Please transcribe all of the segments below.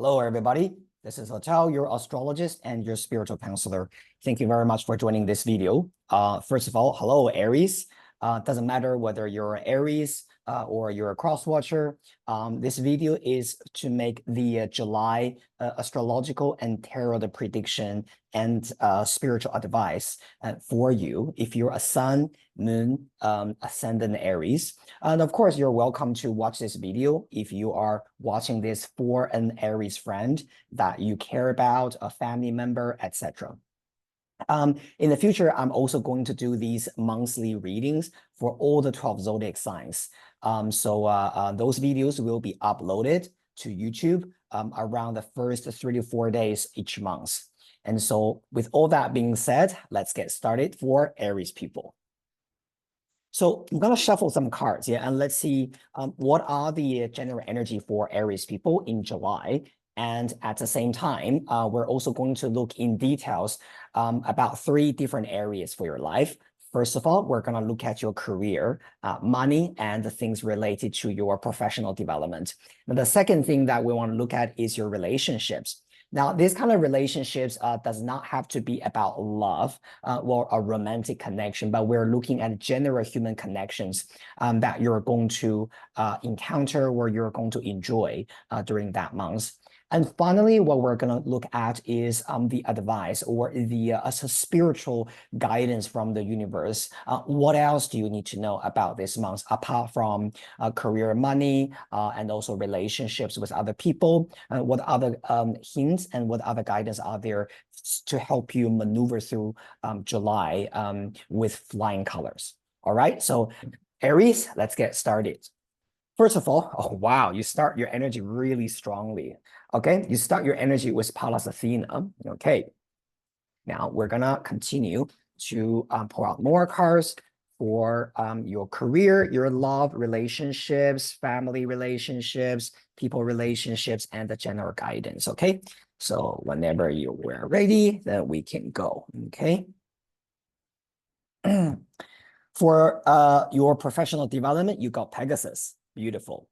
Hello, everybody. This is Letao, your astrologist and your spiritual counselor. Thank you very much for joining this video. First of all, hello, Aries. Doesn't matter whether you're Aries or you're a cross watcher. This video is to make the July astrological and tarot prediction and spiritual advice for you if you're a sun, moon, ascendant Aries. And of course, you're welcome to watch this video if you are watching this for an Aries friend that you care about, a family member, etc. In the future, I'm also going to do these monthly readings for all the 12 zodiac signs. Those videos will be uploaded to YouTube around the first 3 to 4 days each month. And so with all that being said, let's get started for Aries people. So I'm going to shuffle some cards, yeah, and let's see what are the general energy for Aries people in July. And at the same time, we're also going to look in details about 3 different areas for your life. First of all, we're going to look at your career, money, and the things related to your professional development. And the second thing that we want to look at is your relationships. Now, this kind of relationships does not have to be about love or a romantic connection, but we're looking at general human connections that you're going to encounter or you're going to enjoy during that month. And finally, what we're going to look at is the advice or the spiritual guidance from the universe. What else do you need to know about this month apart from career, money, and also relationships with other people? What other hints and what other guidance are there to help you maneuver through July with flying colors? All right, so Aries, let's get started. First of all, oh wow, you start your energy really strongly. Okay, you start your energy with Pallas Athena. Okay, now we're gonna continue to pull out more cards for your career, your love, relationships, family relationships, people relationships, and the general guidance. Okay, so whenever you were ready, then we can go. Okay. For your professional development, you got Pegasus. Beautiful.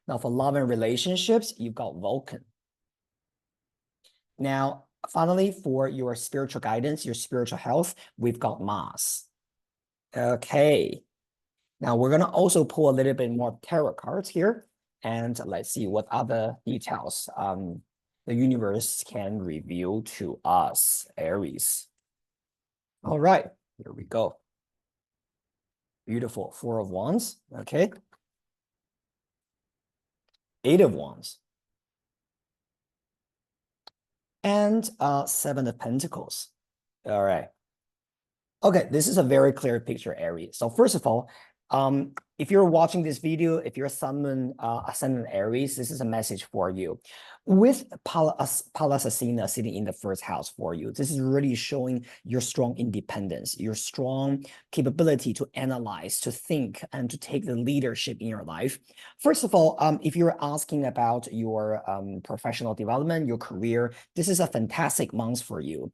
Now for love and relationships, you've got Vulcan. Now, finally, for your spiritual guidance, your spiritual health, we've got Mars. Okay. Now we're going to also pull a little bit more tarot cards here. And let's see what other details the universe can reveal to us, Aries. All right, here we go. Beautiful. 4 of Wands. Okay. 8 of Wands. And 7 of Pentacles. All right. Okay, this is a very clear picture, Aries. So first of all, if you're watching this video, if you're someone ascendant Aries, this is a message for you. With Pallas Athena sitting in the first house for you, this is really showing your strong independence, your strong capability to analyze, to think, and to take the leadership in your life. First of all, if you're asking about your professional development, your career, this is a fantastic month for you.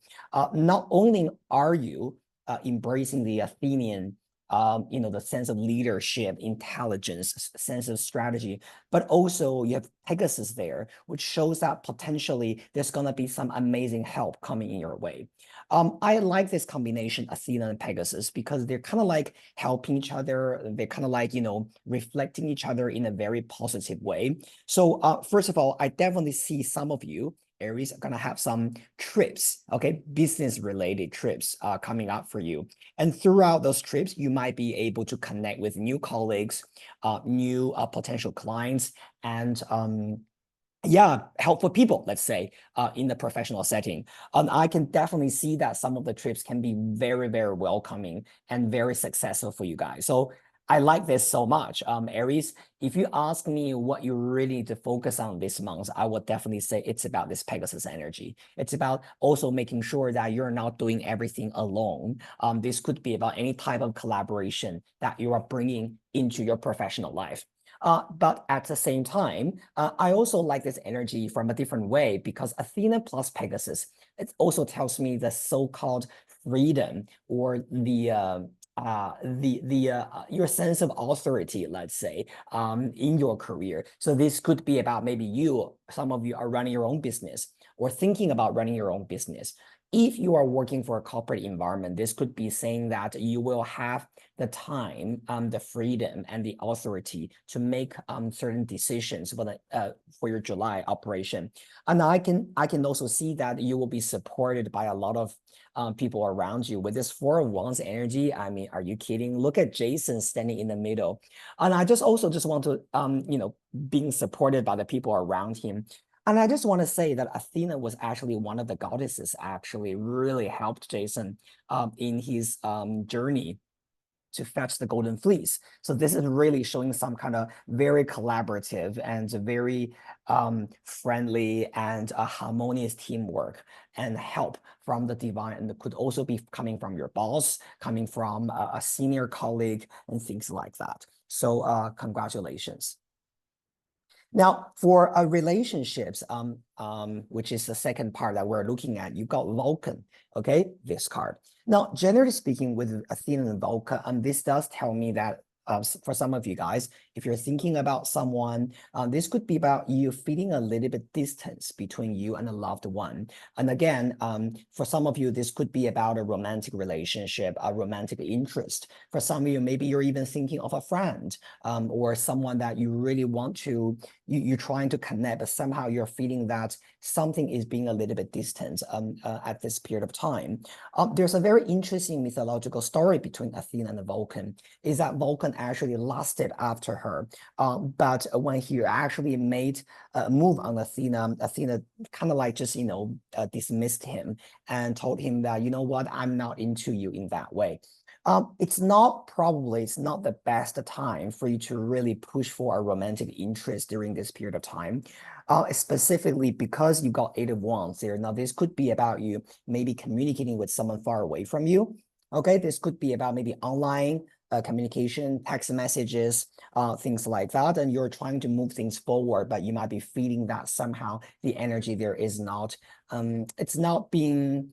Not only are you embracing the Athenian the sense of leadership, intelligence, sense of strategy, but also you have Pegasus there, which shows that potentially there's going to be some amazing help coming in your way. I like this combination, Athena and Pegasus, because they're kind of like helping each other. They're kind of like, reflecting each other in a very positive way. So first of all, I definitely see some of you Aries are going to have some trips, okay, business related trips coming up for you. And throughout those trips, you might be able to connect with new colleagues, new potential clients, and helpful people, let's say, in the professional setting. I can definitely see that some of the trips can be very, very welcoming and very successful for you guys. So I like this so much. Aries, if you ask me what you really need to focus on this month, I would definitely say it's about this Pegasus energy. It's about also making sure that you're not doing everything alone. This could be about any type of collaboration that you are bringing into your professional life. But at the same time, I also like this energy from a different way because Athena plus Pegasus, it also tells me the so-called freedom or the your sense of authority, let's say, in your career. So this could be about maybe some of you are running your own business or thinking about running your own business. If you are working for a corporate environment, this could be saying that you will have the time, the freedom, and the authority to make certain decisions for your July operation. And I can also see that you will be supported by a lot of people around you. With this Four of Wands energy, I mean, are you kidding? Look at Jason standing in the middle. And I just want to, being supported by the people around him. And I just want to say that Athena was actually one of the goddesses actually really helped Jason in his journey to fetch the golden fleece. So this is really showing some kind of very collaborative and very friendly and harmonious teamwork and help from the divine. And it could also be coming from your boss, coming from a senior colleague and things like that. So congratulations. Now, for relationships, which is the second part that we're looking at, you've got Vulcan, okay, this card. Now, generally speaking, with Athena and Vulcan, this does tell me that for some of you guys, if you're thinking about someone, this could be about you feeling a little bit distance between you and a loved one. And again, for some of you, this could be about a romantic relationship, a romantic interest. For some of you, maybe you're even thinking of a friend or someone that you really want to, you're trying to connect, but somehow you're feeling that something is being a little bit distant at this period of time. There's a very interesting mythological story between Athena and Vulcan, is that Vulcan actually lasted after her. But when he actually made a move on Athena, Athena kind of like just, dismissed him and told him that, you know what, I'm not into you in that way. It's not the best time for you to really push for a romantic interest during this period of time, specifically because you got Eight of Wands there. Now, this could be about you maybe communicating with someone far away from you. Okay, this could be about maybe online communication, text messages, things like that. And you're trying to move things forward, but you might be feeling that somehow the energy there is not, it's not being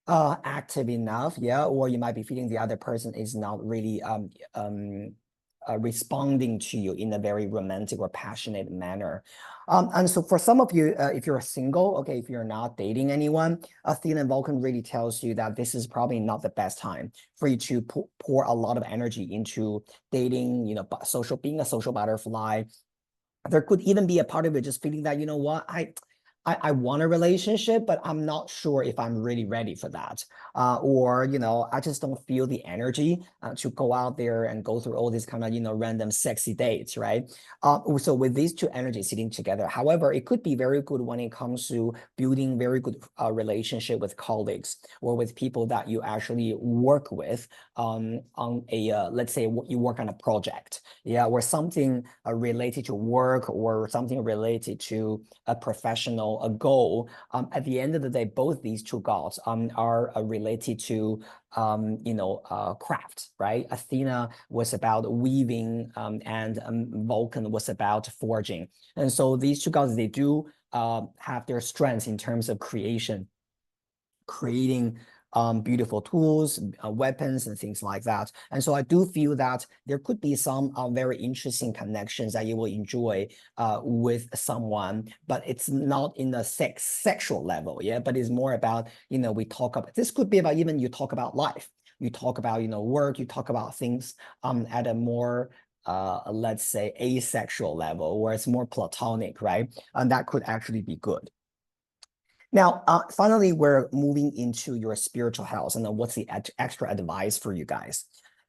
active enough, yeah, or you might be feeling the other person is not really responding to you in a very romantic or passionate manner. And so for some of you, if you're single, okay, if you're not dating anyone, Athena and Vulcan really tells you that this is probably not the best time for you to pour a lot of energy into dating, being a social butterfly. There could even be a part of it just feeling that, you know what, I want a relationship, but I'm not sure if I'm really ready for that. Or, I just don't feel the energy to go out there and go through all these kind of, random sexy dates, right? So with these two energies sitting together, however, it could be very good when it comes to building very good relationship with colleagues or with people that you actually work with on a, let's say you work on a project, yeah, or something related to work or something related to a professional a goal. At the end of the day, both these two gods are related to craft, right? Athena was about weaving and Vulcan was about forging. And so these two gods, they do have their strengths in terms of creating beautiful tools, weapons, and things like that. And so I do feel that there could be some very interesting connections that you will enjoy with someone, but it's not in the sexual level, yeah, but it's more about, we talk about, this could be about even you talk about life, you talk about, work, you talk about things at a more let's say asexual level where it's more platonic, right? And that could actually be good. Now, finally, we're moving into your spiritual health, and then what's the extra advice for you guys?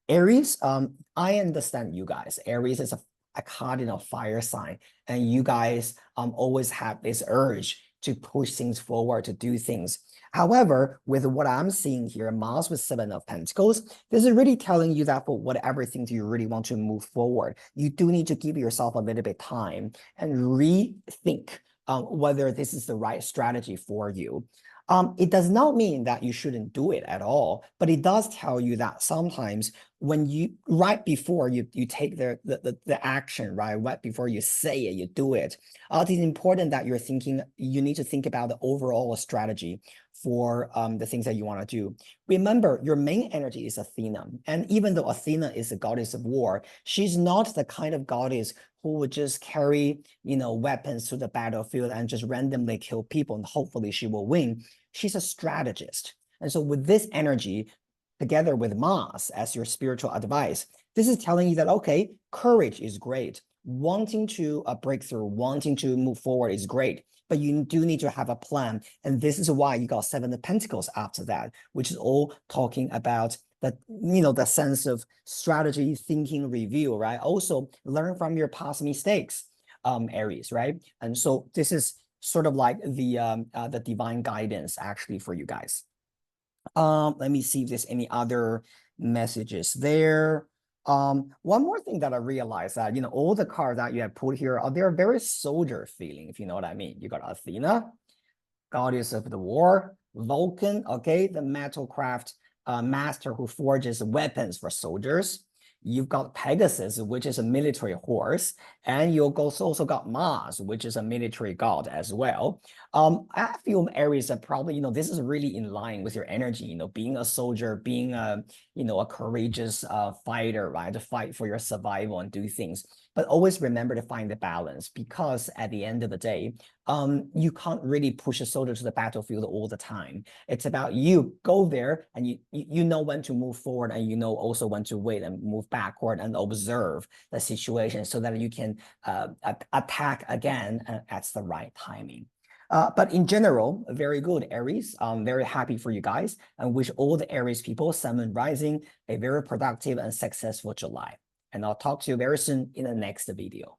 Aries, I understand you guys. Aries is a cardinal fire sign, and you guys always have this urge to push things forward, to do things. However, with what I'm seeing here, Mars with Seven of Pentacles, this is really telling you that for whatever things you really want to move forward, you do need to give yourself a little bit time and rethink whether this is the right strategy for you. It does not mean that you shouldn't do it at all, but it does tell you that sometimes when you right before you take the action, right before you say it, you do it. It is important that you need to think about the overall strategy for the things that you want to do. Remember, your main energy is Athena, and even though Athena is a goddess of war, she's not the kind of goddess who would just carry, weapons to the battlefield and just randomly kill people and hopefully she will win. She's a strategist. And so with this energy, together with Mars as your spiritual advice, this is telling you that, okay, courage is great. Wanting to break through, wanting to move forward is great, but you do need to have a plan. And this is why you got Seven of Pentacles after that, which is all talking about the sense of strategy, thinking, review, right? Also learn from your past mistakes, Aries, right? And so this is sort of like the divine guidance actually for you guys. Let me see if there's any other messages there. One more thing that I realized that, all the cards that you have put here they're very soldier feeling, if you know what I mean. You got Athena, goddess of the war, Vulcan, okay, the metalcraft master who forges weapons for soldiers. You've got Pegasus, which is a military horse, and you've also got Mars, which is a military god as well. I feel Aries are probably, this is really in line with your energy, being a soldier, being a courageous fighter, right? To fight for your survival and do things. But always remember to find the balance, because at the end of the day, you can't really push a soldier to the battlefield all the time. It's about you go there and you know when to move forward, and you know also when to wait and move backward and observe the situation so that you can attack again at the right timing. But in general, very good, Aries. I'm very happy for you guys and wish all the Aries people, Sun and Rising, a very productive and successful July. And I'll talk to you very soon in the next video.